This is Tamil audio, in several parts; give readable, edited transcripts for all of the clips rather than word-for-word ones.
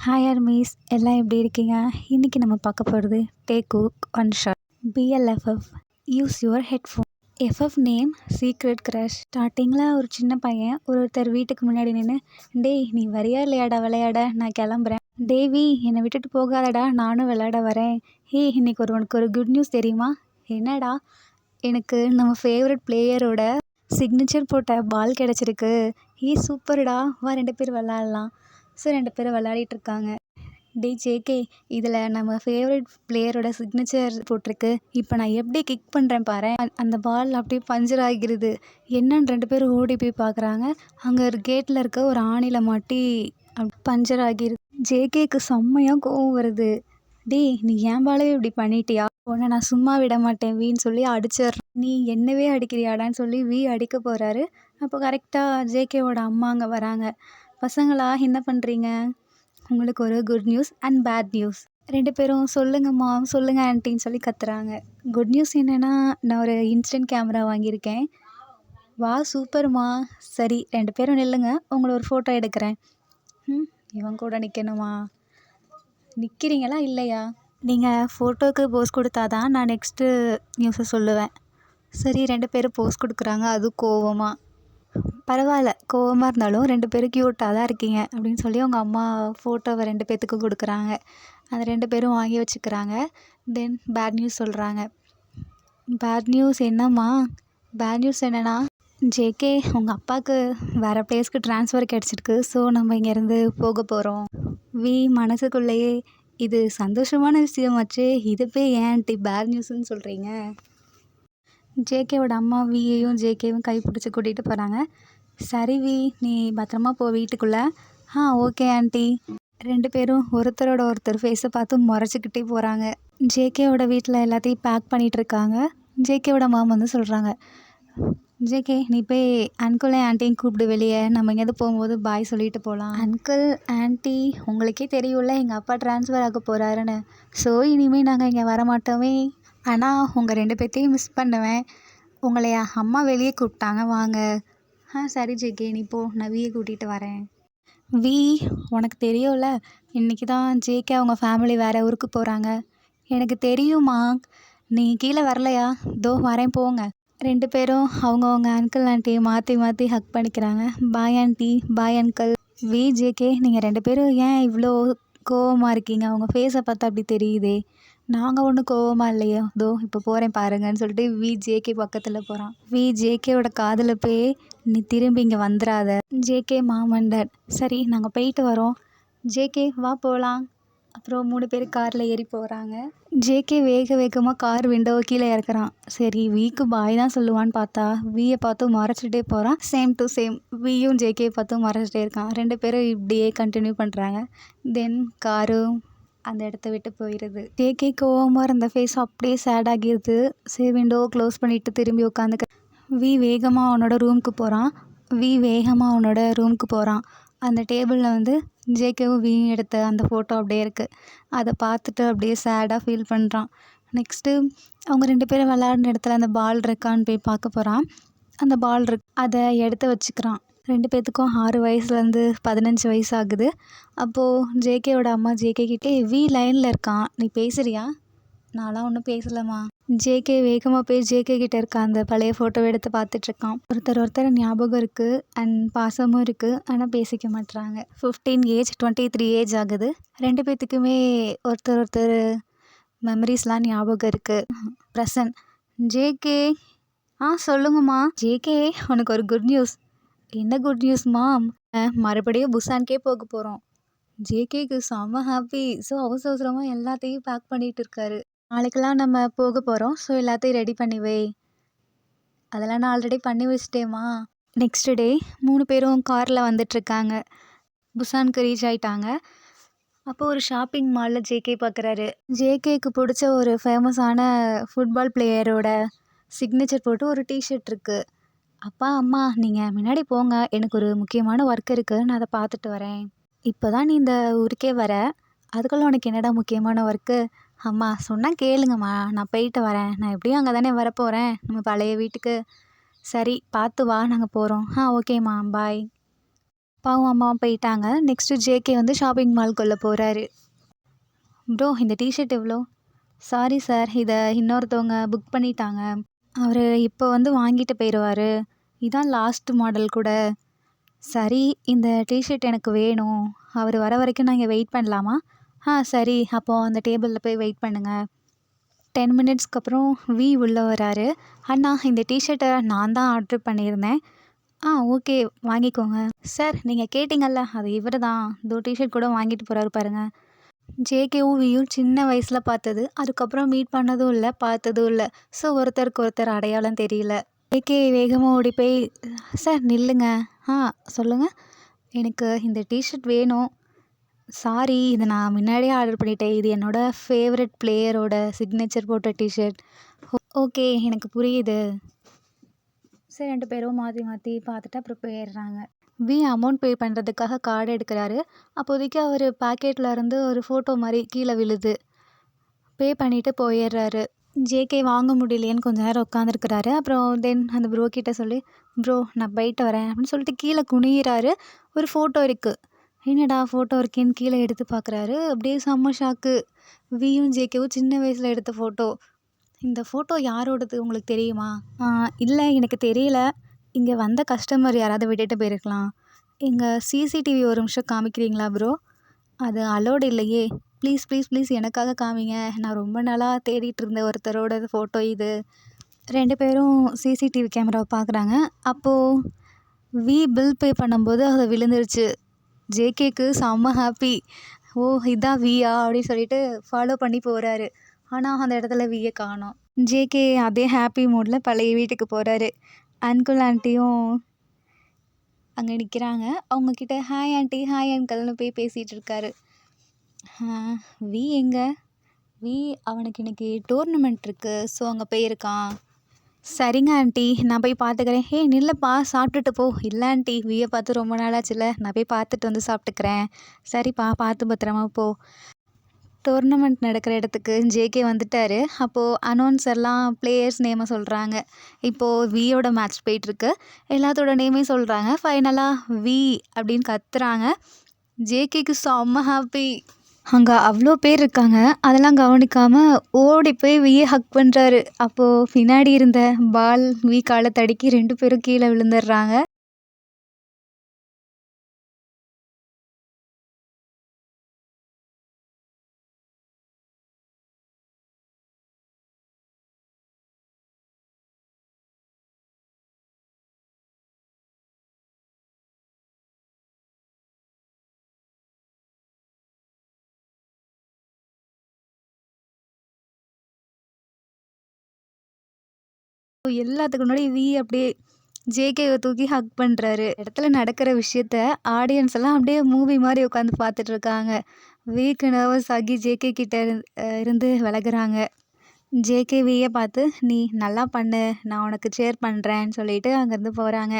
ஹாய் ஆர்மீஸ் எல்லாம் எப்படி இருக்கீங்க? இன்றைக்கி நம்ம பார்க்க போகிறது Taekook one shot BLFF use your headphone. FF name secret crush. ஸ்டார்டிங்கில் ஒரு சின்ன பையன் ஒருத்தர் வீட்டுக்கு முன்னாடி நின்று, டேய் நீ வரியா இல்லையாடா விளையாட, நான் கிளம்புறேன். டேவி என்னை விட்டுட்டு போகாதடா, நானும் விளையாட வரேன். இன்னைக்கு உனக்கு ஒரு குட் நியூஸ் தெரியுமா? என்னடா? எனக்கு நம்ம ஃபேவரட் பிளேயரோட சிக்னேச்சர் போட்ட பால் கிடச்சிருக்கு. சூப்பர்டா, வா 2 பேர் விளாட்லாம். ஸோ 2 பேரும் விளையாடிட்டுருக்காங்க. டேய் ஜேகே, இதில் நம்ம ஃபேவரட் பிளேயரோட சிக்னேச்சர் போட்டிருக்கு. இப்போ நான் எப்படி கிக் பண்ணுறேன் பாரேன். அந்த பால் அப்படியே பஞ்சர் ஆகிருது. என்னன்னு 2 பேரும் ஓடி போய் பார்க்குறாங்க. அங்கே ஒரு கேட்டில் இருக்க ஒரு ஆணியில் மாட்டி பஞ்சர் ஆகிருது. ஜேகேக்கு செம்மையாக கோவம் வருது. டேய் நீ ஏன் பாலவே இப்படி பண்ணிட்டியா? உன்னை நான் சும்மா விட மாட்டேன் வீன்னு சொல்லி அடிச்சிடுறேன். நீ என்னவே அடிக்கிறியாடான்னு சொல்லி அடிக்க போகிறாரு. அப்போ கரெக்டாக ஜேகேவோட அம்மா அங்கே வராங்க. பசங்களா என்ன பண்ணுறீங்க? உங்களுக்கு ஒரு good news and bad news. 2 பேரும் சொல்லுங்கம்மா, சொல்லுங்கள் ஆன்ட்டின்னு சொல்லி கத்துறாங்க. குட் நியூஸ் என்னென்னா, நான் ஒரு இன்ஸ்டன்ட் கேமரா வாங்கியிருக்கேன். வா சூப்பர்மா. சரி 2 பேரும் நில்லுங்க, உங்களை ஒரு ஃபோட்டோ எடுக்கிறேன். இவன் கூட நிற்கணுமா? நிற்கிறீங்களா இல்லையா? நீங்கள் ஃபோட்டோவுக்கு போஸ் கொடுத்தா தான் நான் நெக்ஸ்ட்டு நியூஸை சொல்லுவேன். சரி 2 பேரும் போஸ் கொடுக்குறாங்க, அதுவும் கோவமாக. பரவாயில்ல, கோவமாக இருந்தாலும் 2 பேரும் க்யூட்டாக தான் இருக்கீங்க அப்படின்னு சொல்லி அவங்க அம்மா ஃபோட்டோவை 2 பேர்த்துக்கும் கொடுக்குறாங்க. அந்த 2 பேரும் வாங்கி வச்சுக்கிறாங்க. தென் பேட் நியூஸ் சொல்கிறாங்க. பேட் நியூஸ் என்னம்மா? பேட் நியூஸ் என்னென்னா, ஜேகே உங்கள் அப்பாவுக்கு வேறு பிளேஸ்க்கு ட்ரான்ஸ்ஃபர் கிடச்சிருக்கு. ஸோ நம்ம இங்கேருந்து போக போகிறோம். மனசுக்குள்ளேயே இது சந்தோஷமான விஷயமாச்சு, இது போய் ஏன் ஆன்ட்டி பேட் நியூஸ்ன்னு சொல்கிறீங்க? ஜேகேவோட அம்மா வியையும் ஜேகேவும் கைப்பிடிச்சி கூட்டிகிட்டு போகிறாங்க. சரி நீ பத்திரமா போ வீட்டுக்குள்ளே. Okay aunty. 2 பேரும் ஒருத்தரோட ஒருத்தர் ஃபேஸை பார்த்து முறைச்சிக்கிட்டே போகிறாங்க. ஜேகேவோட வீட்டில் எல்லாத்தையும் பேக் பண்ணிகிட்ருக்காங்க. ஜேகேவோட மாம் வந்து சொல்கிறாங்க, ஜேகே நீ போய் அங்கிளையும் ஆன்ட்டியும் கூப்பிடு வெளியே, நம்ம எங்கேயாவது போகும்போது பாய் சொல்லிட்டு போகலாம். அங்கிள் ஆன்ட்டி உங்களுக்கே தெரியும்ல எங்கள் அப்பா ட்ரான்ஸ்ஃபர் ஆக போகிறாருன்னு. ஸோ இனிமேல் நாங்கள் இங்கே வரமாட்டோமே. ஆனால் உங்கள் 2 பேர்த்தையும் மிஸ் பண்ணுவேன். உங்களை அம்மா வெளியே கூப்பிட்டாங்க, வாங்க. சரி ஜேகே நீ போ, நான் வியை கூட்டிகிட்டு வரேன். உனக்கு தெரியும்ல, இன்றைக்கி தான் ஜேகே அவங்க ஃபேமிலி வேறு ஊருக்கு போகிறாங்க. எனக்கு தெரியுமா, நீ கீழே வரலையா? தோ வரேன் போங்க. 2 பேரும் அவங்கவுங்க அங்கிள் ஆன்ட்டியை மாற்றி மாற்றி ஹக் பண்ணிக்கிறாங்க. Bye aunty, bye uncle. JK நீங்கள் 2 பேரும் ஏன் இவ்வளோ கோவமாக இருக்கீங்க? அவங்க ஃபேஸை பார்த்தா அப்படி தெரியுதே. நாங்கள் ஒன்றும் கோவமாக இல்லையோ, தோ இப்போ போகிறேன் பாருங்கன்னு சொல்லிட்டு ஜேகே பக்கத்தில் போகிறான். ஜேகேவோட காதில் போய், நீ திரும்பி இங்கே வந்துடாத. ஜேகே மாமண்டர். சரி நாங்கள் போயிட்டு வரோம். ஜேகே வா போகலாம். அப்புறம் 3 பேர் காரில் ஏறி போகிறாங்க. ஜேகே வேக வேகமாக கார் விண்டோவை கீழே இறக்குறான். சரி விக்கு பாய் தான் சொல்லுவான்னு பார்த்தா வியை பார்த்து மறைச்சிட்டே போகிறான். சேம் டு சேம் வியும் ஜேகே பார்த்து மறைச்சிட்டே இருக்கான். 2 பேரும் இப்படியே கண்டினியூ பண்ணுறாங்க. தென் காரும் அந்த இடத்த விட்டு போயிடுது. ஜேகே கோவமாக இருந்த ஃபேஸ் அப்படியே சேட் ஆகிடுது. சரி விண்டோவை க்ளோஸ் பண்ணிவிட்டு திரும்பி உட்காந்துக்க. வேகமாக அவனோட ரூமுக்கு போகிறான். அந்த டேபிளில் வந்து ஜேகேவும் எடுத்த அந்த ஃபோட்டோ அப்படியே இருக்குது. அதை பார்த்துட்டு அப்படியே சேடாக ஃபீல் பண்ணுறான். நெக்ஸ்ட்டு அவங்க 2 பேரும் விளையாடின இடத்துல அந்த பால் இருக்கான்னு போய் பார்க்க போகிறான். அந்த பால் அதை எடுத்து வச்சுக்கிறான். 2 பேர்த்துக்கும் 6 வயசுலேருந்து 15 வயசு ஆகுது. அப்போது ஜேகேவோட அம்மா ஜேகே கிட்டே லைனில் இருக்கான், நீ பேசுறியா? நான்லாம் ஒன்றும் பேசலம்மா. ஜேகே வேகமாக போய் ஜேகே கிட்டே இருக்க அந்த பழைய ஃபோட்டோவை எடுத்து பார்த்துட்ருக்கான். ஒருத்தர் ஞாபகம் இருக்குது அண்ட் பாசமும் இருக்குது, ஆனால் பேசிக்க மாட்டுறாங்க. 15 ஏஜ் 23 ஏஜ் ஆகுது. 2 பேர்த்துக்குமே ஒருத்தர் மெமரிஸ்லாம் ஞாபகம் இருக்குது. ப்ரெசன்ட். ஜேகே சொல்லுங்கம்மா. ஜேகே உனக்கு ஒரு குட் நியூஸ். என்ன குட் நியூஸ்மா? மறுபடியும் புசான்கே போக போகிறோம். ஜேகேக்கு செம்ம ஹாப்பி. ஸோ அவசரமாக எல்லாத்தையும் பேக் பண்ணிகிட்டு இருக்காரு. நாளைக்கெல்லாம் நம்ம போக போகிறோம். ஸோ எல்லாத்தையும் ரெடி பண்ணி வை. அதெல்லாம் நான் ஆல்ரெடி பண்ணி வச்சிட்டேம்மா. நெக்ஸ்ட் டே 3 பேரும் காரில் வந்துட்டுருக்காங்க. புசானுக்கு ரீச் ஆகிட்டாங்க. அப்போது ஒரு ஷாப்பிங் மாலில் ஜேகே பார்க்குறாரு. ஜேகேக்கு பிடிச்ச ஒரு ஃபேமஸான ஃபுட்பால் பிளேயரோட சிக்னேச்சர் போட்டு ஒரு டிஷர்ட் இருக்குது. அப்பா அம்மா நீங்கள் முன்னாடி போங்க, எனக்கு ஒரு முக்கியமான ஒர்க் இருக்குது, நான் அதை பார்த்துட்டு வரேன். இப்போ தான் நீ இந்த ஊருக்கே வர, அதுக்குள்ளே உனக்கு என்னடா முக்கியமான ஒர்க்கு? அம்மா சொன்னால் கேளுங்கம்மா, நான் போயிட்டு வரேன். நான் எப்படியும் அங்கே தானே வரப்போகிறேன், நம்ம பழைய வீட்டுக்கு. சரி பார்த்து வா, நாங்கள் போகிறோம். ஓகேம்மா பாய். அப்பாவும் அம்மாவும் போயிட்டாங்க. நெக்ஸ்ட்டு ஜேகே வந்து ஷாப்பிங் மால்குள்ளே போகிறாரு. ப்ரோ இந்த டிஷர்ட் எவ்வளோ? சாரி சார், இதை இன்னொருத்தவங்க புக் பண்ணிட்டாங்க. அவர் இப்போ வந்து வாங்கிட்டு போயிடுவார். இதான் லாஸ்ட் மாடல் கூட. சரி, இந்த டிஷர்ட் எனக்கு வேணும். அவர் வர வரைக்கும் நான் இங்கே வெயிட் பண்ணலாமா? சரி, அப்போது அந்த டேபிளில் போய் வெயிட் பண்ணுங்கள். 10 மினிட்ஸ்க்கு அப்புறம் உள்ளே வராரு. அண்ணா இந்த டிஷர்ட்டை நான் தான் ஆர்டர் பண்ணியிருந்தேன். ஓகே, வாங்கிக்கோங்க. சார் நீங்கள் கேட்டிங்கல்ல, அது இவர் தான். இதோ டிஷர்ட் கூட வாங்கிட்டு போகிறாரு பாருங்கள். ஜேகேவும் வியும் சின்ன வயசில் பார்த்தது, அதுக்கப்புறம் மீட் பண்ணதும் இல்லை, பார்த்ததும் இல்லை. ஸோ ஒருத்தருக்கு ஒருத்தர் அடையாளம் தெரியல. ஜேகே வேகமாக ஓடி போய், சார் நில்லுங்க. சொல்லுங்கள். எனக்கு இந்த டிஷர்ட் வேணும். சாரி, இதை நான் முன்னாடியே ஆர்டர் பண்ணிட்டேன். இது என்னோடய ஃபேவரட் பிளேயரோட சிக்னேச்சர் போட்ட டிஷர்ட். ஓகே, எனக்கு புரியுது. சரி, 2 பேரும் மாற்றி மாற்றி பார்த்துட்டு அப்புறம் போயிடுறாங்க. அமௌண்ட் பே பண்ணுறதுக்காக கார்டு எடுக்கிறாரு. அப்போதைக்கு அவர் பாக்கெட்டில் இருந்து ஒரு ஃபோட்டோ மாதிரி கீழே விழுது. பே பண்ணிவிட்டு போயிடுறாரு. ஜேகே வாங்க முடியலையேன்னு கொஞ்சம் நேரம் உட்காந்துருக்கிறாரு. அப்புறம் அந்த ப்ரோ கிட்ட சொல்லி, ப்ரோ நான் போயிட்டு வரேன் அப்படின்னு சொல்லிட்டு கீழே குனிகிறாரு. ஒரு ஃபோட்டோ இருக்குது. என்னடா ஃபோட்டோ இருக்கேன்னு கீழே எடுத்து பார்க்குறாரு. அப்படியே செம்ம ஷாக்கு. வியும் ஜேகேவும் சின்ன வயசில் எடுத்த ஃபோட்டோ. இந்த ஃபோட்டோ யாரோடது உங்களுக்கு தெரியுமா? இல்லை, எனக்கு தெரியல. இங்கே வந்த கஸ்டமர் யாராவது விட்டுட்டு போயிருக்கலாம். எங்கள் சிசிடிவி ஒரு நிமிஷம் காமிக்கிறீங்களா ப்ரோ? அது அலோடு இல்லையே. ப்ளீஸ் ப்ளீஸ் ப்ளீஸ் எனக்காக காமிங்க. நான் ரொம்ப நாளாக தேடிட்டு இருந்த ஒருத்தரோட ஃபோட்டோ இது. 2 பேரும் சிசிடிவி கேமராவை பார்க்குறாங்க. அப்போது பில் பே பண்ணும்போது அதை விழுந்துருச்சு. ஜேகேக்கு செம்ம ஹாப்பி. இதான் வியா அப்படின்னு சொல்லிட்டு ஃபாலோ பண்ணி போகிறாரு. ஆனால் அந்த இடத்துல வியை காணோம். ஜேகே அதே ஹாப்பி மூடில் பழைய வீட்டுக்கு போகிறாரு. அங்கிள் ஆண்டியும் அங்கே நிற்கிறாங்க. அவங்கக்கிட்ட ஹாய் ஆண்டி, ஹாய் அங்கிள்னு போய் பேசிகிட்டு இருக்காரு. எங்கே? அவனுக்கு இன்றைக்கி டோர்னமெண்ட் இருக்குது, ஸோ அங்கே போயிருக்கான். சரிங்க ஆண்டி, நான் போய் பார்த்துக்கிறேன். நில்லப்பா, சாப்பிட்டுட்டு போ. இல்லை ஆண்டி, வியை பார்த்து ரொம்ப நாளாச்சுல, நான் போய் பார்த்துட்டு வந்து சாப்பிட்டுக்கிறேன். சரிப்பா, பார்த்து பத்திரமா போ. டோர்னமெண்ட் நடக்கிற இடத்துக்கு ஜேகே வந்துட்டார். அப்போது அனௌன்சர்லாம் பிளேயர்ஸ் நேமை சொல்கிறாங்க. இப்போது வியோட மேட்ச் போயிட்டுருக்கு. எல்லாத்தோட நேமையும் சொல்கிறாங்க. ஃபைனலாக அப்படின்னு கத்துறாங்க. ஜேகேக்கு செம்ம ஹாப்பி. அங்கே அவ்வளோ பேர் இருக்காங்க. அதெல்லாம் கவனிக்காமல் ஓடி போய் வியை ஹக் பண்ணுறாரு. அப்போது பின்னாடி இருந்த பால் காலை தடுக்கி 2 பேரும் கீழே விழுந்துடுறாங்க. எல்லாத்துக்கு முன்னாடி அப்படியே ஜேகேவை தூக்கி ஹக் பண்ணுறாரு. இடத்துல நடக்கிற விஷயத்த ஆடியன்ஸ் எல்லாம் அப்படியே மூவி மாதிரி உட்காந்து பார்த்துட்டு இருக்காங்க. விக்கு நர்வஸ் ஆகி ஜேகே கிட்ட இருந்து விலகுறாங்க. ஜேகே வியை பார்த்து, நீ நல்லா பண்ணு, நான் உனக்கு சேர் பண்ணுறேன்னு சொல்லிட்டு அங்கேருந்து போகிறாங்க.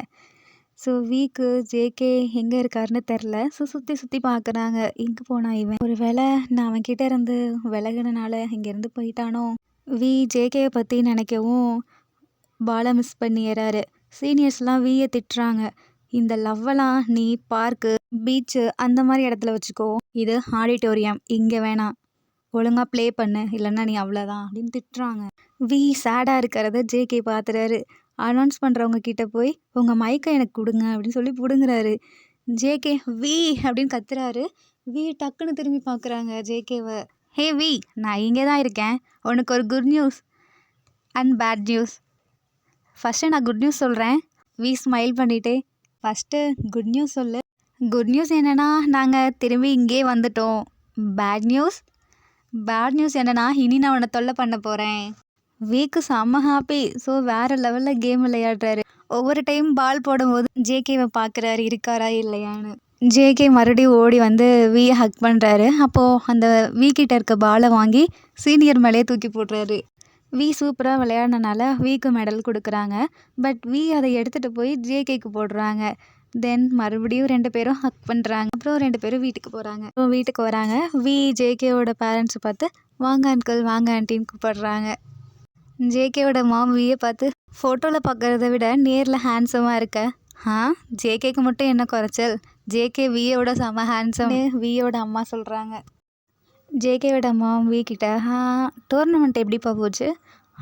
ஸோ விக்கு ஜேகே எங்கே இருக்காருன்னு தெரில. ஸோ சுற்றி பார்க்குறாங்க. எங்கே போனா இவன்? ஒரு வேளை நான் அவன்கிட்ட இருந்து விலகுனனால இங்கேருந்து போயிட்டானோ? ஜேகேவை பற்றி நினைக்கவும் பாலை மிஸ் பண்ணிடுறாரு. சீனியர்ஸ்லாம் வியை திட்டுறாங்க. இந்த லவ்வெல்லாம் நீ பார்க்கு, பீச்சு அந்த மாதிரி இடத்துல வச்சுக்கோ. இது ஆடிட்டோரியம், இங்கே வேணாம். ஒழுங்காக ப்ளே பண்ணு, இல்லைன்னா நீ அவ்வளோதான் அப்படின்னு திட்டுறாங்க. சேடாக இருக்கிறத ஜேகே பார்த்துறாரு. அனௌன்ஸ் பண்ணுறவங்க கிட்ட போய் உங்கள் மைக்கை எனக்கு கொடுங்க அப்படின்னு சொல்லி பிடுங்குறாரு. ஜேகே அப்படின்னு கத்துறாரு. டக்குன்னு திரும்பி பார்க்குறாங்க ஜேகேவை. ஹே நான் இங்கே தான் இருக்கேன். உனக்கு ஒரு good news and bad news. First நான் குட் நியூஸ் சொல்கிறேன். ஸ்மைல் பண்ணிட்டே, ஃபஸ்ட்டு குட் நியூஸ் சொல்லு. குட் நியூஸ் என்னென்னா நாங்கள் திரும்பி இங்கே வந்துட்டோம். பேட் நியூஸ் என்னென்னா இனி நான் உன்னை தொல்லை பண்ண போகிறேன். வீக்கு செம்ம ஹாப்பி. ஸோ வேறு லெவலில் கேம் விளையாடுறாரு. ஒவ்வொரு டைம் பால் போடும்போது ஜேகேவை பார்க்குறாரு இருக்காரா இல்லையான்னு. ஜேகே மறுபடியும் ஓடி வந்து வியை ஹக் பண்ணுறாரு. அப்போது அந்த கிட்ட இருக்க பாலை வாங்கி சீனியர் மேலேயே தூக்கி போடுறாரு. சூப்பராக விளையாடினால விக்கு மெடல் கொடுக்குறாங்க. பட் அதை எடுத்துகிட்டு போய் ஜேகேக்கு போடுறாங்க. மறுபடியும் 2 பேரும் ஹக் பண்ணுறாங்க. அப்புறம் 2 பேரும் வீட்டுக்கு வராங்க. ஜேகேவோட பேரண்ட்ஸை பார்த்து வாங்க அங்கிள், வாங்க ஆண்டின்னு கூப்பிடுறாங்க. ஜேகேவோட மாம் வியை பார்த்து, ஃபோட்டோவில் பார்க்குறத விட நேரில் ஹேண்ட்ஸமாக இருக்க. ஜேகேக்கு மட்டும் என்ன குறைச்சல்? ஜேகே வியோட செம்ம ஹேண்ட்ஸம்னு வியோட அம்மா சொல்கிறாங்க. ஜேகேவோட அம்மா வி கிட்ட டோர்னமெண்ட் எப்படிப்பா போச்சு?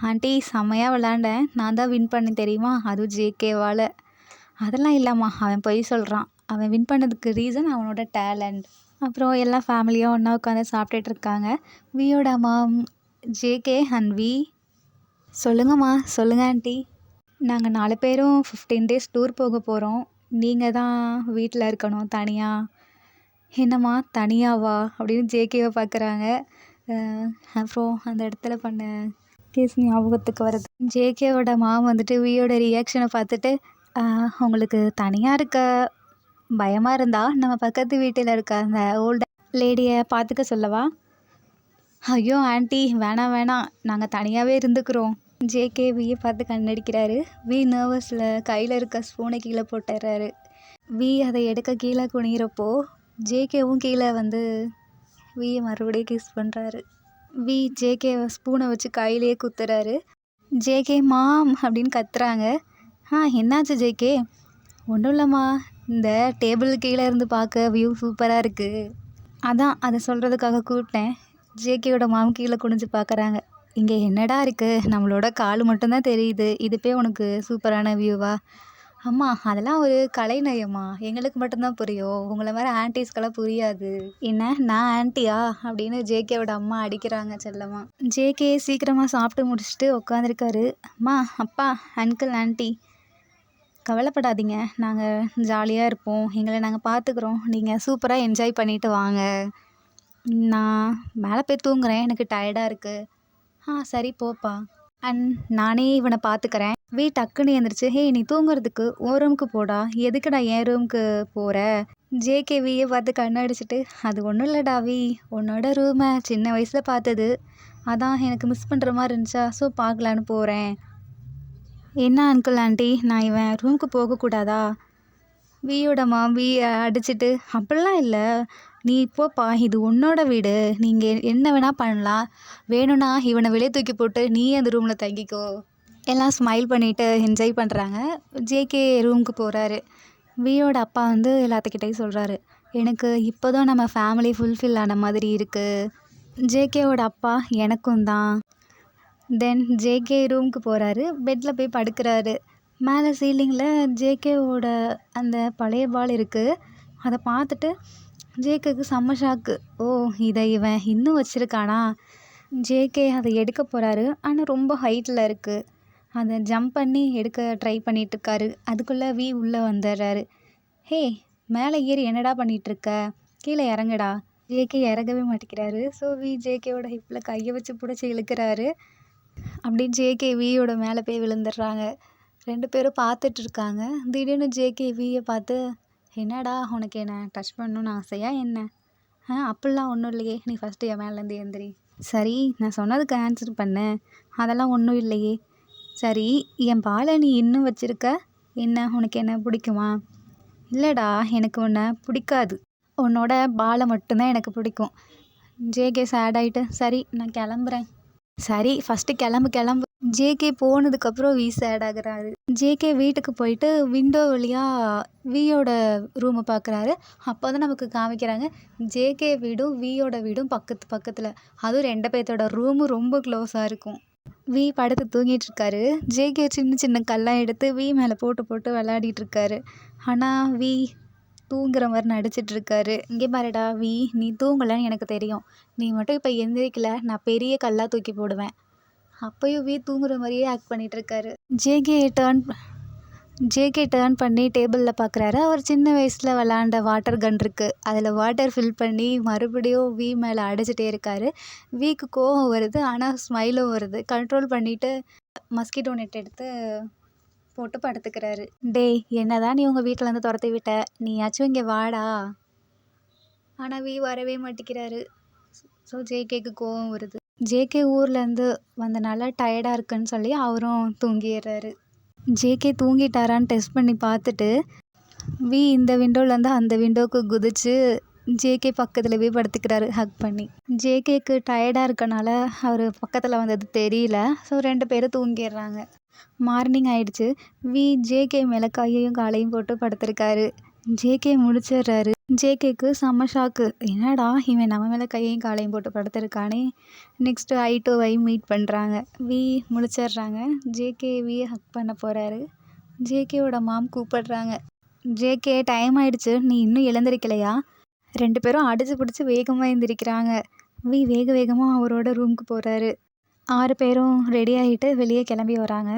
ஆண்டி செம்மையாக விளாண்டேன், நான் தான் வின் பண்ணேன் தெரியுமா, அதுவும் ஜேகேவால். அதெல்லாம் இல்லைம்மா, அவன் பொய் சொல்கிறான், அவன் வின் பண்ணதுக்கு ரீசன் அவனோட டேலண்ட். அப்புறம் எல்லா ஃபேமிலியும் ஒன்றா உட்காந்து சாப்பிட்டுட்டு இருக்காங்க. வியோட அம்மா ஜேகே அண்ட் வி. சொல்லுங்கம்மா, சொல்லுங்கள் ஆண்டி. நாங்கள் 4 பேரும் 15 days டூர் போக போகிறோம். நீங்கள் தான் வீட்டில் இருக்கணும் தனியாக. என்னம்மா தனியாவா அப்படின்னு ஜேகேவை பார்க்குறாங்க. அப்புறம் அந்த இடத்துல பண்ண கேஸ் ஞாபகத்துக்கு வருது. ஜேகேவோட மாம் வந்துட்டு வியோட ரியாக்ஷனை பார்த்துட்டு, உங்களுக்கு தனியாக இருக்க பயமாக இருந்தால் நம்ம பக்கத்து வீட்டில் இருக்க அந்த ஓல்டு லேடியை பார்த்துக்க சொல்லவா? ஐயோ ஆண்டி வேணாம் வேணாம், நாங்கள் தனியாகவே இருந்துக்கிறோம். ஜேகே வியை பார்த்து கண்ணடிக்கிறாரு. வி நர்வஸில் கையில் இருக்க ஸ்பூனை கீழே போட்டுறாரு. வி அதை எடுக்க கீழே குனிகிறப்போ ஜேகேவும் கீழே வந்து வியை மறுபடியும் கிஸ் பண்ணுறாரு. வி ஜேகே ஸ்பூனை வச்சு கையிலேயே குத்துறாரு. ஜேகே மாம் அப்படின்னு கத்துறாங்க. என்னாச்சு ஜேகே? ஒன்றும் இல்லைம்மா, இந்த டேபிள் கீழே இருந்து பார்க்க வியூ சூப்பராக இருக்குது, அதான் அதை சொல்கிறதுக்காக கூப்பிட்டேன். ஜேகேயோட மாம் கீழே குனிஞ்சு பார்க்குறாங்க. இங்கே என்னடா இருக்குது, நம்மளோட கால் மட்டும்தான் தெரியுது, இது போய் உனக்கு சூப்பரான வியூவா? அம்மா அதெல்லாம் ஒரு கலைநயம்மா, எங்களுக்கு மட்டும்தான் புரியும், உங்களை மாதிரி ஆன்டிஸ்க்கெல்லாம் புரியாது. என்ன நான் ஆன்ட்டியா அப்படின்னு ஜேகேவோட அம்மா அடிக்கிறாங்க செல்லம்மா. ஜேகே சீக்கிரமாக சாப்பிட்டு முடிச்சுட்டு உட்காந்துருக்காரு. அம்மா, அப்பா, அங்கிள், ஆன்ட்டி, கவலைப்படாதீங்க, நாங்கள் ஜாலியாக இருப்போம், எங்களை நாங்கள் பார்த்துக்குறோம், நீங்கள் சூப்பராக என்ஜாய் பண்ணிவிட்டு வாங்க. நான் மேலே போய் தூங்குறேன், எனக்கு டயர்டாக இருக்குது. சரி போப்பா, அண்ட் நானே இவனை பார்த்துக்கிறேன். வீ டக்குன்னு எழுந்திரிச்சு, ஹே நீ தூங்குறதுக்கு உன் ரூமுக்கு போடா, எதுக்குடா என் ரூமுக்கு போகிற? ஜேகே வியை பார்த்து கண்ணடிச்சிட்டு, அது ஒன்றும் இல்லைடா வி, உன்னோட ரூமை சின்ன வயசில் பார்த்தது, அதான் எனக்கு மிஸ் பண்ணுற மாதிரி இருந்துச்சா, ஸோ பார்க்கலான்னு போகிறேன். என்ன அங்கிள் ஆண்டி, நான் இவன் ரூமுக்கு போகக்கூடாதா? வியோட மாமி அடிச்சிட்டு, அப்படிலாம் இல்லை, நீ போப்பா, இது உன்னோட வீடு, நீங்கள் என்ன வேணால் பண்ணலாம், வேணும்னா இவனை வெளியே தூக்கி போட்டு நீ அந்த ரூமில் தங்கிக்கோ. எல்லாம் ஸ்மைல் பண்ணிவிட்டு என்ஜாய் பண்ணுறாங்க. ஜேகே ரூமுக்கு போகிறாரு. வியோட அப்பா வந்து எல்லாத்துக்கிட்டையும் சொல்கிறாரு, எனக்கு இப்போ தான் நம்ம ஃபேமிலி ஃபுல்ஃபில் ஆன மாதிரி இருக்குது. ஜேகேவோட அப்பா எனக்கும் தான். தென் ஜேகே ரூமுக்கு போகிறாரு. பெட்டில் போய் படுக்கிறாரு. மேலே சீலிங்கில் ஜேகேவோட அந்த பழைய பால் இருக்குது. அதை பார்த்துட்டு ஜேகேக்கு செம்ம ஷாக்கு. ஓ, இதை இவன் இன்னும் வச்சுருக்கானா? ஜேகே அதை எடுக்க போகிறாரு. ஆனால் ரொம்ப ஹைட்டில் இருக்குது. அதை ஜம்ப் பண்ணி எடுக்க ட்ரை பண்ணிகிட்ருக்காரு. அதுக்குள்ளே வி உள்ளே வந்துடுறாரு. ஹே, மேலே ஏறி என்னடா பண்ணிகிட்ருக்க, கீழே இறங்குடா. ஜேகே இறங்கவே மாட்டேங்கிறாரு. ஸோ வி ஜேகேவோட ஹிப்பில் கையை வச்சு பிடிச்சி இழுக்கிறாரு. அப்படி ஜேகே வியோட மேலே போய் விழுந்துடுறாங்க. 2 பேரும் பார்த்துட்ருக்காங்க. திடீர்னு ஜேகே வியை பார்த்து, என்னடா உனக்கு என்ன டச் பண்ணணும்னு ஆசையா என்ன? அப்படிலாம் ஒன்றும் இல்லையே, நீ ஃபஸ்ட்டு என் மேலேருந்து எந்திரி. சரி, நான் சொன்னதுக்கு ஆன்சர் பண்ணு. அதெல்லாம் ஒன்றும் இல்லையே. சரி, என் பாலை நீ இன்னும் வச்சுருக்க, என்ன உனக்கு என்ன பிடிக்குமா? இல்லைடா, எனக்கு உன்னை பிடிக்காது, உன்னோட பாலை மட்டும்தான் எனக்கு பிடிக்கும். ஜேகே சேட் ஆகிட்டு, சரி நான் கிளம்புறேன். சரி ஃபஸ்ட்டு கிளம்பு. ஜேகே போனதுக்கப்புறம் வி சேட் ஆகுறாரு. ஜேகே வீட்டுக்கு போயிட்டு விண்டோ வழியாக வியோட ரூமை பார்க்குறாரு. அப்போ தான் நமக்கு காமிக்கிறாங்க, ஜேகே வீடும் வியோட வீடும் பக்கத்தில். அதுவும் 2 பேர்த்தோட ரூமும் ரொம்ப க்ளோஸாக இருக்கும். வி படுத்து தூங்கிட்டு இருக்காரு. ஜேகே சின்ன கல்லாம் எடுத்து வி மேலே போட்டு விளையாடிட்டுருக்காரு. ஆனால் வி தூங்குற மாதிரி நடிச்சிட்ருக்காரு. இங்கே பாருடா வி, நீ தூங்கலைன்னு எனக்கு தெரியும், நீ மட்டும் இப்போ எந்திரிக்கல, நான் பெரிய கல்லாக தூக்கி போடுவேன். அப்போயும் வி தூங்குற மாதிரியே ஆக்ட் பண்ணிகிட்ருக்காரு. ஜேகே டேர்ன் பண்ணி டேபிளில் பார்க்குறாரு. அவர் சின்ன வயசில் விளாண்ட வாட்டர் கன் இருக்குது, அதில் வாட்டர் ஃபில் பண்ணி மறுபடியும் வி மேலே அடிச்சிட்டே இருக்காரு. விக்கு கோவம் வருது, ஆனால் ஸ்மைலும் வருது. கண்ட்ரோல் பண்ணிவிட்டு மஸ்கிட்டோ நெட் எடுத்து போட்டு படுத்துக்கிறாரு. டேய், என்னதான் நீ உங்கள் வீட்டிலேருந்து துரத்தி விட்ட, நீயாச்சும் இங்கே வாடா. ஆனால் வி வரவே மாட்டேங்கிறாரு. ஸோ ஜேகேக்கு கோவம் வருது. ஜேகே ஊர்லேருந்து வந்தனால டயர்டாக இருக்குன்னு சொல்லி அவரும் தூங்கிடுறாரு. ஜேகே தூங்கிட்டாரான்னு டெஸ்ட் பண்ணி பார்த்துட்டு வி இந்த விண்டோலேருந்து அந்த விண்டோவுக்கு குதிச்சு ஜேகே பக்கத்தில் போய் படுத்துக்கிறாரு ஹக் பண்ணி. ஜேகேக்கு டயர்டாக இருக்கனால அவர் பக்கத்தில் வந்தது தெரியல. ஸோ 2 பேரும் தூங்கிடுறாங்க. மார்னிங் ஆயிடுச்சு. வி ஜேகே மேலே கையையும் காலையும் போட்டு படுத்திருக்காரு. ஜேகே முடிச்சிடுறாரு. ஜேகேக்கு செம்ம ஷாக்கு. என்னடா இவன் நம்ம மேலே கையையும் காலையும் போட்டு படுத்துருக்கானே. Next eye to eye meet பண்ணுறாங்க. வி முடிச்சிடுறாங்க. ஜேகே வியை ஹக் பண்ண போகிறாரு. ஜேகேவோட மாம் கூப்பிடுறாங்க. ஜேகே டைம் ஆயிடுச்சு, நீ இன்னும் எழுந்திருக்கலையா? 2 பேரும் அடிச்சு பிடிச்சி வேகமாக எழுந்திரிக்கிறாங்க. வி வேக வேகமாக அவரோட ரூமுக்கு போகிறாரு. 6 பேரும் ரெடி ஆகிட்டு வெளியே கிளம்பி வராங்க.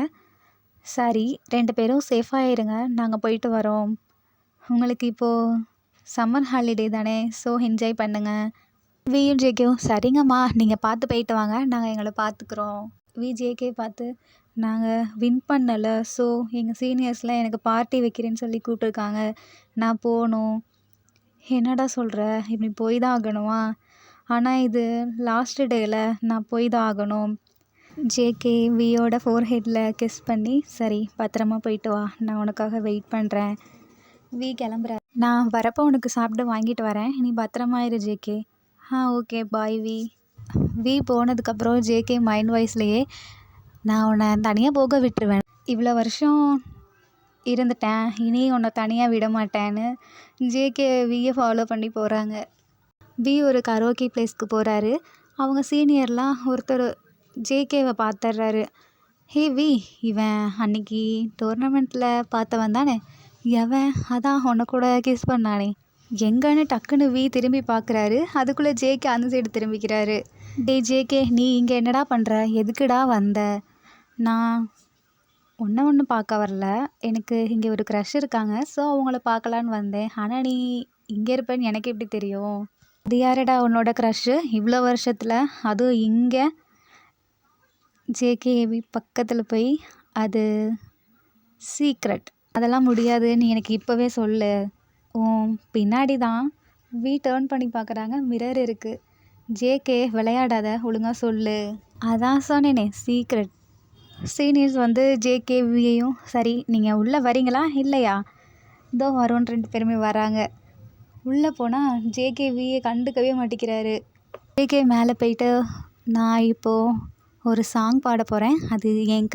சரி 2 பேரும் சேஃபாக இருங்க, நாங்கள் போயிட்டு வரோம். உங்களுக்கு இப்போது சம்மர் ஹாலிடே தானே, ஸோ என்ஜாய் பண்ணுங்க. வியும் ஜேகேவும் சரிங்கம்மா, நீங்கள் பார்த்து போயிட்டு வாங்க, நாங்கள் எங்களை பார்த்துக்குறோம். வி ஜேகே பார்த்து, நாங்கள் வின் பண்ணலை, ஸோ எங்கள் சீனியர்ஸ்லாம் எனக்கு பார்ட்டி வைக்கிறேன்னு சொல்லி கூப்பிட்ருக்காங்க, நான் போகணும். என்னடா சொல்கிற, இப்படி போய் தான் ஆகணுமா? ஆனால் இது லாஸ்ட் டேயில் நான் போய் தான் ஆகணும். ஜேகே வியோட ஃபோர்ஹெட்டில் கிஸ் பண்ணி, சரி பத்திரமா போயிட்டு வா, நான் உனக்காக வெயிட் பண்ணுறேன். வி கிளம்புற, நான் வரப்போ உனக்கு சாப்பிட வாங்கிட்டு வரேன், நீ பத்திரமா இரு JK. Okay bye V. V போனதுக்கப்புறம் ஜேகே மைண்ட் வாய்ஸ்லேயே, நான் உன்னை தனியாக போக விட்டுருவேன், இவ்வளோ வருஷம் இருந்துட்டேன், இனி உன்னை தனியாக விட மாட்டேன்னு ஜேகே வியை ஃபாலோ பண்ணி போகிறாங்க. வி ஒரு கரோக்கி பிளேஸ்க்கு போகிறாரு. அவங்க சீனியர்லாம் ஒருத்தர் ஜேகேவை பார்த்துட்றாரு. ஹே வி, இவன் அன்னைக்கு டோர்னமெண்ட்டில் பார்த்தவன் தானே? எவன்? அதான் உன்னை கூட கிஸ் பண்ணானே, எங்கன்னு டக்குன்னு வி திரும்பி பார்க்குறாரு. அதுக்குள்ளே ஜேகே அந்த சைடு திரும்பிக்கிறாரு. டே ஜேகே, நீ இங்கே என்னடா பண்ணுற, எதுக்குடா வந்த? நான் ஒன்று பார்க்க வரல, எனக்கு இங்கே ஒரு க்ரஷ் இருக்காங்க, ஸோ அவங்கள பார்க்கலான்னு வந்தேன். ஆனால் நீ இங்கே இருப்பேன்னு எனக்கு எப்படி தெரியும்? அது யாரடா உன்னோட க்ரஷ்ஷு இவ்வளோ வருஷத்தில், அதுவும் இங்கே? ஜேகேவி பக்கத்தில் போய், அது சீக்ரெட், அதெல்லாம் முடியாது, நீ எனக்கு இப்போவே சொல்லு. பின்னாடி தான். வி டேர்ன் பண்ணி பார்க்குறாங்க, மிரர் இருக்குது. ஜேகே விளையாடாத, ஒழுங்காக சொல்லு. அதான் சொன்னேனே சீக்ரெட். சீனியர்ஸ் வந்து ஜேகே வியையும், சரி நீங்கள் உள்ளே வரீங்களா இல்லையா? இதோ வரோன்னு 2 பேருமே வராங்க. உள்ளே போனால் ஜேகே வியை கண்டுக்கவே மாட்டேங்கிறாரு. ஜேகே மேலே போயிட்டு, நான் இப்போது ஒரு சாங் பாட போகிறேன், அது என்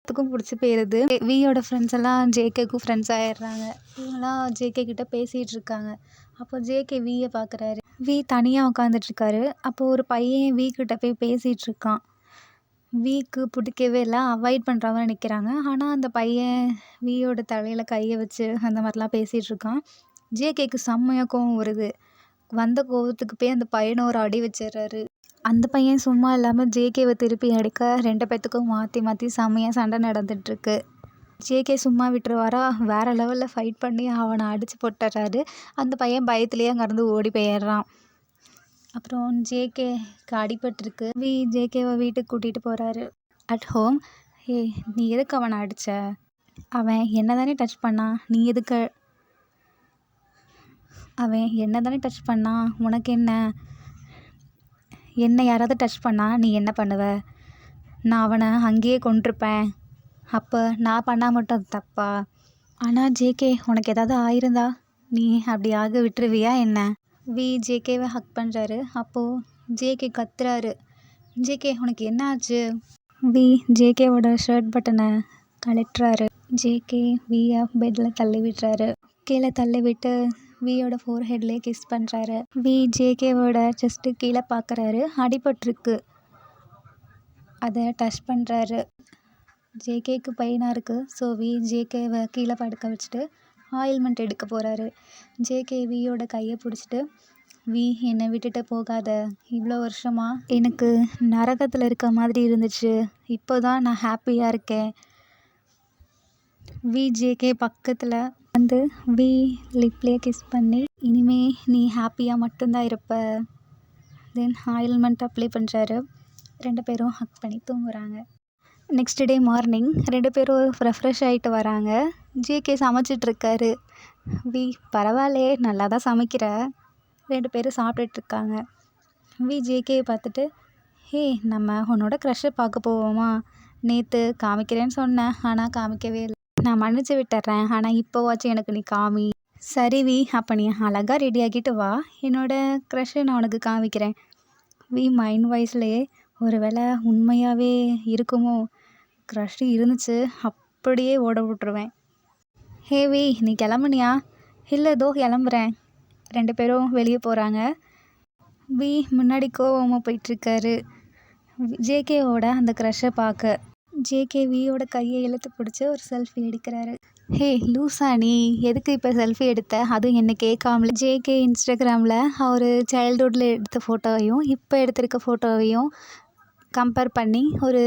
எல்லாத்துக்கும் பிடிச்சி போயிடுது. வியோட ஃப்ரெண்ட்ஸ் எல்லாம் ஜேகேக்கும் ஃப்ரெண்ட்ஸ் ஆகிடுறாங்க. இவங்களாம் ஜேகே கிட்ட பேசிகிட்டு இருக்காங்க. அப்போ ஜேகே வியை பார்க்குறாரு. வி தனியாக உட்காந்துட்ருக்காரு. அப்போது ஒரு பையன் வி கிட்ட போய் பேசிகிட்டு இருக்கான். விக்கு பிடிக்கவே இல்லை, அவாய்ட் பண்ணுற மாதிரி நிற்கிறாங்க. ஆனால் அந்த பையன் வியோட தலையில் கையை வச்சு அந்த மாதிரிலாம் பேசிகிட்டு இருக்கான். ஜேகேக்கு செம்மையாக கோவம் வருது. வந்த கோவத்துக்கு போய் அந்த பையனை ஒரு அடி வச்சிடுறாரு. அந்த பையன் சும்மா இல்லாமல் ஜேகேவை திருப்பி அடிக்க 2 பேத்துக்கும் மாற்றி மாற்றி செம்மையாக சண்டை நடந்துகிட்ருக்கு. ஜேகே சும்மா விட்டுருவாரா? வேறு லெவலில் ஃபைட் பண்ணி அவனை அடித்து போட்டுறாரு. அந்த பையன் பயத்துலேயே அங்கேருந்து ஓடி போயிடுறான். அப்புறம் ஜேகேக்கு அடிபட்டிருக்கு. வி ஜேகேவை வீட்டுக்கு கூட்டிகிட்டு போகிறாரு. அட் ஹோம், நீ எதுக்கு அவனை அடித்த? அவன் என்ன தானே டச் பண்ணான், நீ எதுக்கு? அவன் என்ன தானே டச் பண்ணான், உனக்கு என்ன? என்னை யாராவது டச் பண்ணால் நீ என்ன பண்ணுவ? நான் அவனை அங்கேயே கொன்றுப்பேன். அப்போ நான் பண்ணால் மட்டும் அது தப்பா? ஆனால் ஜேகே, உனக்கு ஏதாவது ஆயிருந்தா நீ அப்படி ஆக விட்டுருவியா என்ன? வி ஜேகேவை ஹக் பண்ணுறாரு. அப்போது ஜேகே கத்துறாரு. ஜேகே, உனக்கு என்ன ஆச்சு? வி ஜேகேவோட ஷர்ட் பட்டனை கழட்டுறாரு. ஜேகே வியை பெட்டில் தள்ளி விட்டுறாரு. கீழே தள்ளி விட்டு வியோட ஃபோர்ஹெட்லேயே கிஸ் பண்ணுறாரு. வி ஜேகேவோட செஸ்ட்டு கீழே பார்க்குறாரு. அடிபட்டிருக்கு. அதை டச் பண்ணுறாரு. ஜேகேக்கு பெயினாக இருக்குது. ஸோ வி ஜேகேவை கீழே படுக்க வச்சுட்டு ஆயில்மெண்ட் எடுக்க போகிறாரு. ஜேகே வியோட கையை பிடிச்சிட்டு, வி என்னை விட்டுட்டு போகாத, இவ்வளோ வருஷமா எனக்கு நரகத்தில் இருக்க மாதிரி இருந்துச்சு, இப்போ தான் நான் ஹாப்பியாக இருக்கேன். வி ஜேகே பக்கத்தில் வந்து வி லிப்லேயே கிஸ் பண்ணி, இனிமே நீ ஹாப்பியாக மட்டும்தான் இருப்ப. தென் ஆயில்மெண்ட் அப்ளை பண்ணுறாரு. 2 பேரும் ஹக் பண்ணி தூங்குறாங்க. நெக்ஸ்ட் டே மார்னிங் 2 பேரும் ரெஃப்ரெஷ் ஆகிட்டு வராங்க. ஜேகே சமைச்சிட்ருக்காரு. வி பரவாயில்லையே நல்லா தான் சமைக்கிற. 2 பேரும் சாப்பிட்டுட்ருக்காங்க. வி ஜேகேயை பார்த்துட்டு, ஹே நம்ம உன்னோட க்ரஷ்ஷை பார்க்க போவோமா? நேற்று காமிக்கிறேன்னு சொன்னேன், ஆனால் காமிக்கவே இல்லை. நான் மன்னிச்சு விட்டுறேன், ஆனால் இப்போவாச்சும் எனக்கு நீ காமி. சரி வி, அப்போ நீ அழகாக ரெடி ஆகிட்டு வா, என்னோட க்ரஷ்ஷை நான் உனக்கு காமிக்கிறேன். வி மைண்ட் வாய்ஸ்லேயே ஒரு வேளை உண்மையாகவே இருக்குமோ, க்ரஷ் இருந்துச்சு அப்படியே ஓட விட்ருவேன். ஹே வி, நீ கிளம்புனியா? இல்லை இதோ கிளம்புறேன். 2 பேரும் வெளியே போகிறாங்க. வி முன்னாடி கோவமாக போயிட்டுருக்காரு ஜேகேவோட அந்த க்ரஷ்ஷை பார்க்க. ஜேகே வியோட கையை இழுத்து பிடிச்சி ஒரு செல்ஃபி எடுக்கிறாரு. ஹே லூசா நீ, எதுக்கு இப்போ செல்ஃபி எடுத்த, அதுவும் என்ன கேட்காமல? ஜேகே இன்ஸ்டாகிராமில் அவர் சைல்டுஹுட்டில் எடுத்த ஃபோட்டோவையும் இப்போ எடுத்திருக்க ஃபோட்டோவையும் கம்பேர் பண்ணி ஒரு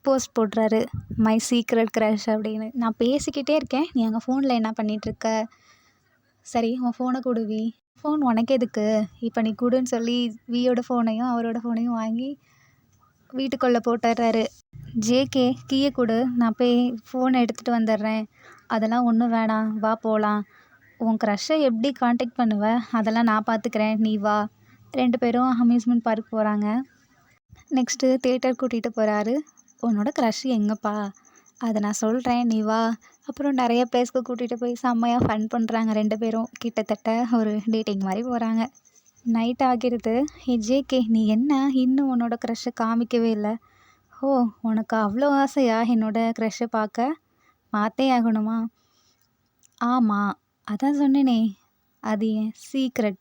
போஸ்ட் போடுறாரு, மை சீக்ரெட் க்ரஷ் அப்படின்னு. நான் பேசிக்கிட்டே இருக்கேன், நீ அங்கே ஃபோனில் என்ன பண்ணிகிட்ருக்க? சரி உன் ஃபோனை கொடு வி. ஃபோன் உனக்கு எதுக்கு? இப்போ நீ கொடுன்னு சொல்லி வியோட ஃபோனையும் அவரோட ஃபோனையும் வாங்கி வீட்டுக்குள்ளே போட்டுடுறாரு. ஜேகே கீயை கொடு, நான் போய் ஃபோனை எடுத்துகிட்டு வந்துடுறேன். அதெல்லாம் ஒன்றும் வேணாம், வா போகலாம். உன் க்ரஷ்ஷை எப்படி காண்டாக்ட் பண்ணுவ, அதெல்லாம் நான் பார்த்துக்கிறேன், நீ வா. 2 பேரும் அம்யூஸ்மெண்ட் பார்க் போகிறாங்க. நெக்ஸ்ட்டு தேட்டர் கூட்டிகிட்டு போகிறாரு. உன்னோட க்ரஷ் எங்கேப்பா? அதை நான் சொல்கிறேன், நீ வா. அப்புறம் நிறைய பிளேஸ்க்கு கூட்டிகிட்டு போய் செம்மையாக ஃபன் பண்ணுறாங்க 2 பேரும். கிட்டத்தட்ட ஒரு டேட்டிங் மாதிரி போகிறாங்க. நைட் ஆகிடுது. ஹே ஜேகே, நீ என்ன இன்னும் உன்னோட க்ரஷ்ஷை காமிக்கவே இல்லை? ஓ, உனக்கு அவ்வளோ ஆசையா என்னோட க்ரஷ்ஷை பார்க்க? பார்த்தே ஆகணுமா? ஆமாம், அதான் சொன்னேனே, அது என் சீக்ரெட்.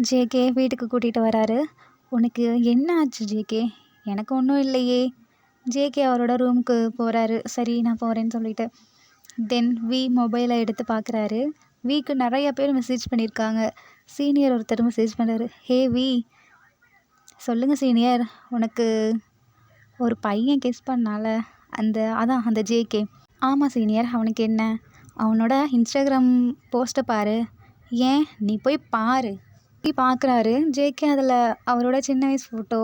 ஜேகே வீட்டுக்கு கூட்டிகிட்டு வராரு. உனக்கு என்ன ஆச்சு ஜேகே? எனக்கு ஒன்றும் இல்லையே. ஜேகே அவரோட ரூமுக்கு போகிறாரு. சரி நான் போகிறேன்னு சொல்லிட்டு. தென் வி மொபைலை எடுத்து பார்க்குறாரு. விக்கு நிறைய பேர் மெசேஜ் பண்ணியிருக்காங்க. சீனியர் ஒருத்தர் மெசேஜ் பண்ணுறாரு. ஹே வி, சொல்லுங்கள் சீனியர், உனக்கு ஒரு பையன் கிஸ் பண்ணால அந்த ஜேகே. ஆமாம் சீனியர், அவனுக்கு என்ன? அவனோட இன்ஸ்டாகிராம் போஸ்ட்டை பாரு. ஏன் நீ போய் பாரு. பார்க்குறாரு. ஜேகே அதில் அவரோட சின்ன வயசு ஃபோட்டோ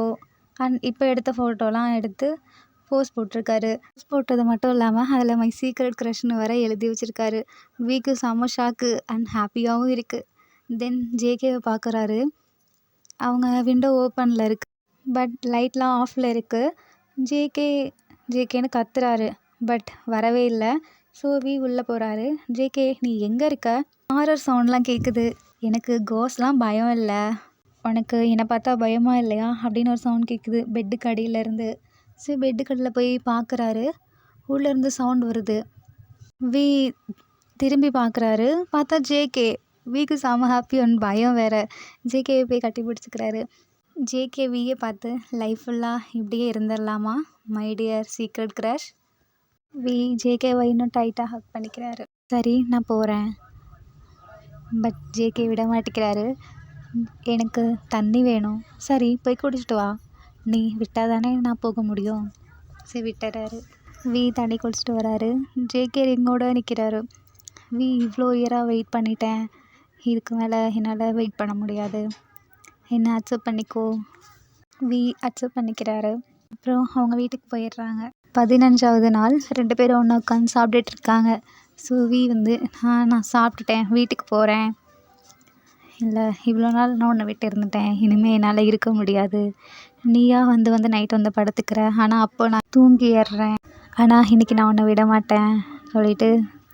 அண்ட் இப்போ எடுத்த ஃபோட்டோலாம் எடுத்து போஸ்ட் போட்டிருக்காரு. போஸ்ட் போட்டது மட்டும் இல்லாமல் அதில் மை சீக்ரெட் க்ரஷ்னு வர எழுதி வச்சுருக்காரு. வீக்கு செம்ம ஷாக்கு அண்ட் ஹாப்பியாகவும் இருக்குது. தென் ஜேகேவை பார்க்குறாரு. அவங்க விண்டோ ஓப்பனில் இருக்குது, பட் லைட்லாம் ஆஃபில் இருக்குது. ஜேகேன்னு கத்துறாரு, பட் வரவே இல்லை. ஸோ வி உள்ளே போகிறாரு. ஜேகே நீ எங்கே இருக்க? ஹாரர் சவுண்ட்லாம் கேட்குது. எனக்கு கோஸ்ட்லாம் பயம் இல்லை, உனக்கு என்னை பார்த்தா பயமாக இல்லையா அப்படின்னு ஒரு சவுண்ட் கேட்குது பெட்டுக்கு அடியிலேருந்து. சரி பெட்டுக்கு அடியில் போய் பார்க்குறாரு. உள்ளேருந்து சவுண்ட் வருது. வி திரும்பி பார்க்குறாரு. பார்த்தா ஜேகே. விக்கு செம ஹாப்பி அண்ட் பயம் வேறு. ஜேகேவை போய் கட்டி பிடிச்சிக்கிறாரு. ஜேகே வியை பார்த்து லைஃப் ஃபுல்லாக இப்படியே இருந்துடலாமா my dear secret crush? V ஜேகேவை இன்னும் டைட்டாக ஹக் பண்ணிக்கிறாரு. சரி நான் போகிறேன். பட் ஜேகே விட மாட்டேங்கிறாரு. எனக்கு தண்ணி வேணும். சரி போய் குடிச்சிட்டு வா, நீ விட்டால் தானே நான் போக முடியும். சரி விட்டுறாரு. வி தண்ணி குடிச்சிட்டு வராரு. ஜேகே ரிங்கோடு நிற்கிறாரு. வி இவ்வளோ இயராக வெயிட் பண்ணிட்டேன், இதுக்கு மேலே என்னால் வெயிட் பண்ண முடியாது, என்ன அக்செப்ட் பண்ணிக்கோ. வி அக்செப்ட் பண்ணிக்கிறாரு. அப்புறம் அவங்க வீட்டுக்கு போயிடுறாங்க. 15வது நாள் 2 பேரும் ஒன்றா உட்காந்து சாப்பிட்டுட்ருக்காங்க. ஸோ வி நான் சாப்பிட்டுட்டேன், வீட்டுக்கு போகிறேன். இல்லை இவ்வளோ நாள் நான் உன்னை விட்டு இருந்துட்டேன், இனிமேல் என்னால் இருக்க முடியாது. நீயா வந்து நைட் வந்து படுத்துக்கிற, ஆனால் அப்போ நான் தூங்கிடுறேன். ஆனால் இன்றைக்கி நான் உன்னை விட மாட்டேன் சொல்லிவிட்டு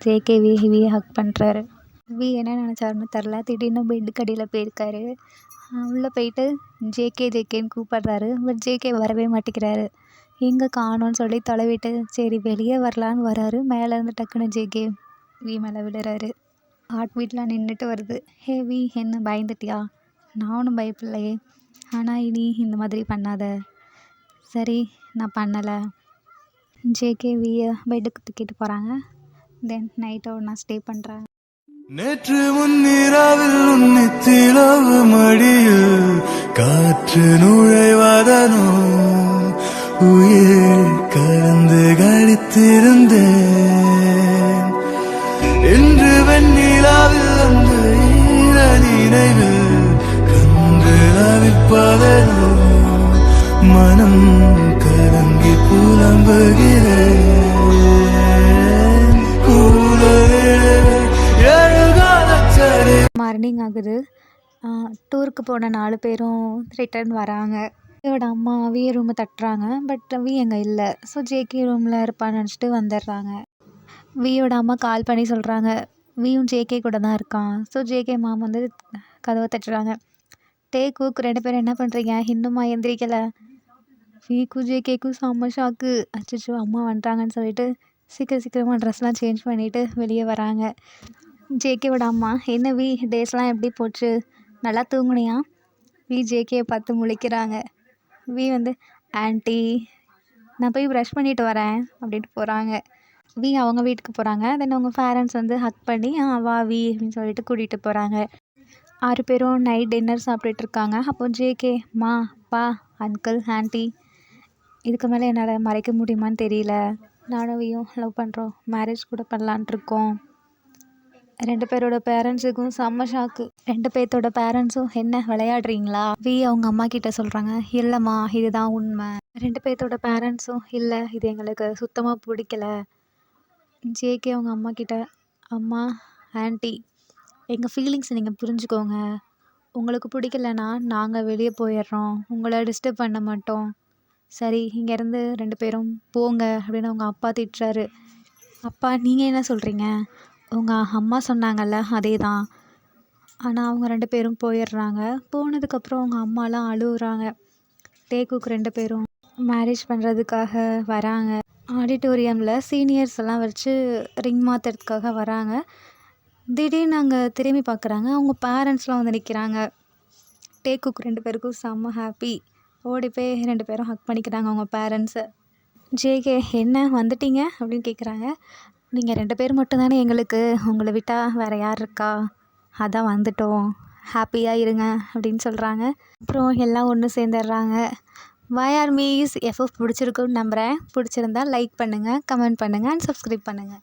ஜேகே வி ஹக் பண்ணுறாரு. வி என்ன நினச்சாருன்னு தெரில. திடீர்னு பெட்டுக்கு அடியில் போயிருக்காரு. உள்ளே போயிட்டு ஜேகேன்னு கூப்பிட்றாரு. பட் ஜேகே வரவே மாட்டேங்கிறாரு. எங்கே காணோன்னு சொல்லி தொலைவிட்டு சரி வெளியே வரலான்னு வராரு. மேலேருந்து டக்குன்னு ஜேகே வி மேலே விடுறாரு. ஹார்ட் பீட்லாம் நின்றுட்டு வருது. ஹே வி, என்ன பயந்துட்டியா? நானும் பயப்படலையே, ஆனால் இனி இந்த மாதிரி பண்ணாத. சரி நான் பண்ணலை. ஜேகே வியை பெட்டுக்கு தூக்கிட்டு போகிறாங்க. தென் நைட்டை ஒன்றா ஸ்டே பண்ணுறாங்க. நேற்று முன்னிரவில் உன்னித்திலவு மடியில் காற்று நுழைவதனோ உயிர் கலந்து கழித்திருந்தேன். இன்று வெண்ணிலாவில் அந்த ஈர நினைவில் கன்று அவிப்பதனோ மனம் கலங்கி புலம்புகிறேன் கூலையிலே எழுகாலச்சரி. மார்னிங் ஆகுது. டூருக்கு போன 4 பேரும் ரிட்டர்ன் வராங்க. வியோட அம்மா வி ரூமை தட்டுறாங்க. பட் வி அங்கே இல்லை. ஸோ ஜேகே ரூமில் இருப்பான்னு நினச்சிட்டு வந்துடுறாங்க. வியோட அம்மா கால் பண்ணி சொல்கிறாங்க வியும் ஜேகே கூட தான் இருக்கான். ஸோ ஜேகே மாம் வந்து கதவை தட்டுறாங்க. டேக்குக் 2 பேரும் என்ன பண்ணுறீங்க, இன்னுமா எந்திரிக்கலை? விக்கும் ஜேகேக்கும் செம்ம ஷாக்கு. அச்சச்சோ அம்மா வந்துட்டாங்கன்னு சொல்லிட்டு சீக்கிரமாக ட்ரெஸ்லாம் சேஞ்ச் பண்ணிவிட்டு வெளியே வராங்க. ஜேகேவோட அம்மா, என்ன வி டேஸ்லாம் எப்படி போச்சு, நல்லா தூங்குனியா? வி ஜேகேயை பார்த்து முழிக்கிறாங்க. வி வந்து, ஆன்ட்டி நான் போய் ப்ரஷ் பண்ணிட்டு வரேன் அப்படின்ட்டு போகிறாங்க. வி அவங்க வீட்டுக்கு போகிறாங்க. தென் அவங்க பேரண்ட்ஸ் வந்து ஹக் பண்ணி வா வி அப்படின்னு சொல்லிட்டு கூட்டிகிட்டு போகிறாங்க. 6 பேரும் நைட் டின்னர் சாப்பிட்டுட்டு இருக்காங்க. அப்போ ஜேகே, மா அப்பா அங்கிள் ஆன்ட்டி, இதுக்கு மேலே என்னால் மறைக்க முடியுமான்னு தெரியல, நானும் வியும் லவ் பண்ணுறோம், மேரேஜ் கூட பண்ணலான்ட்டு இருக்கோம். 2 பேரோட பேரண்ட்ஸுக்கும் செம்ம ஷாக்கு. 2 பேர்த்தோட பேரண்ட்ஸும், என்ன விளையாடுறீங்களா? வி அவங்க அம்மா கிட்ட சொல்கிறாங்க, இல்லைம்மா இதுதான் உண்மை. 2 பேர்த்தோட பேரண்ட்ஸும், இல்லை இது எங்களுக்கு சுத்தமாக பிடிக்கல. ஜேகே அவங்க அம்மா கிட்ட, அம்மா ஆன்ட்டி எங்கள் ஃபீலிங்ஸ் நீங்கள் புரிஞ்சுக்கோங்க, உங்களுக்கு பிடிக்கலன்னா நாங்கள் வெளியே போயிடுறோம், உங்களை டிஸ்டர்ப் பண்ண மாட்டோம், சரி இங்கேருந்து 2 பேரும் போங்க அப்படின்னு அவங்க அப்பா திட்டுறாரு. அப்பா நீங்கள் என்ன சொல்கிறீங்க, உங்கள் அம்மா சொன்னாங்கல்ல அதே தான். ஆனால் அவங்க 2 பேரும் போயிடுறாங்க. போனதுக்கப்புறம் அவங்க அம்மாலாம் அழுகுறாங்க. டேக்குக்கு 2 பேரும் மேரேஜ் பண்ணுறதுக்காக வராங்க. ஆடிட்டோரியமில் சீனியர்ஸ் எல்லாம் வச்சு ரிங் மாற்றுறதுக்காக வராங்க. திடீர்னு அங்கே திரும்பி பார்க்குறாங்க, அவங்க பேரண்ட்ஸ்லாம் வந்து நிற்கிறாங்க. டேக்குக்கு 2 பேருக்கும் செம்ம ஹாப்பி. ஓடி போய் 2 பேரும் ஹக் பண்ணிக்கிறாங்க அவங்க பேரண்ட்ஸை. ஜேகே, என்ன வந்துட்டீங்க அப்படின்னு கேட்குறாங்க. நீங்கள் 2 பேர் மட்டும்தானே எங்களுக்கு, உங்களை விட்டால் வேறு யார் இருக்கா, அதான் வந்துட்டோம், ஹாப்பியாக இருங்க அப்படின்னு சொல்கிறாங்க. அப்புறம் எல்லாம் ஒன்று சேர்ந்துடுறாங்க. பாய் ஆர்மீஸ். எஃப்எஃப் பிடிச்சிருக்குன்னு நம்புகிறேன். பிடிச்சிருந்தா லைக் பண்ணுங்கள், கமெண்ட் பண்ணுங்கள் அண்ட் சப்ஸ்கிரைப் பண்ணுங்கள்.